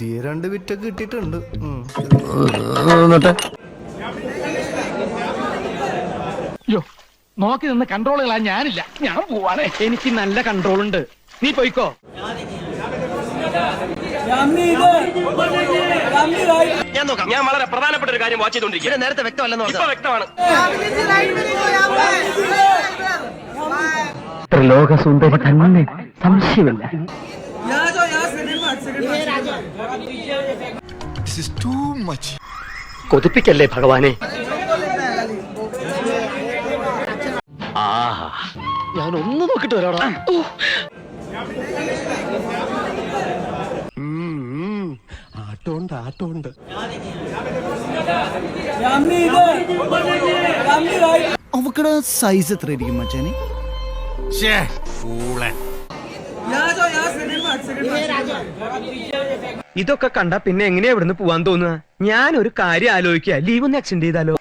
പുതിയ 2 വിറ്റൊക്കെ കിട്ടിയിട്ടുണ്ട്. നോക്കി നിന്ന് കൺട്രോൾ കളാൻ ഞാനില്ല. ഞാൻ പോവാണ്. എനിക്ക് നല്ല കൺട്രോൾ ഉണ്ട്. നീ പോയിക്കോ. ഞാൻ നോക്കാം. ഞാൻ വളരെ പ്രധാനപ്പെട്ട ഒരു കാര്യം വാച്ച് ചെയ്തോണ്ടിരിക്കും. നേരത്തെ വ്യക്തമല്ലെന്ന് ഇപ്പൊ വ്യക്തമാണ്. ലോകസുന്ദരി തന്നെ, സംശയമില്ല. കൊതിപ്പിക്കല്ലേ ഭഗവാനെ. ഞാൻ ഒന്ന് നോക്കിട്ട് വരാടാ. ആട്ടോണ്ട് അവക്കടെ സൈസ് എത്ര ആയിരിക്കും മച്ചാനെ? ഇതൊക്കെ കണ്ടാ പിന്നെ എങ്ങനെയാ ഇവിടുന്ന് പോവാൻ തോന്നുക? ഞാൻ ഒരു കാര്യം ആലോചിക്കുക. ലീവ് ഒന്ന് എക്സ്റ്റെൻഡ് ചെയ്താലോ?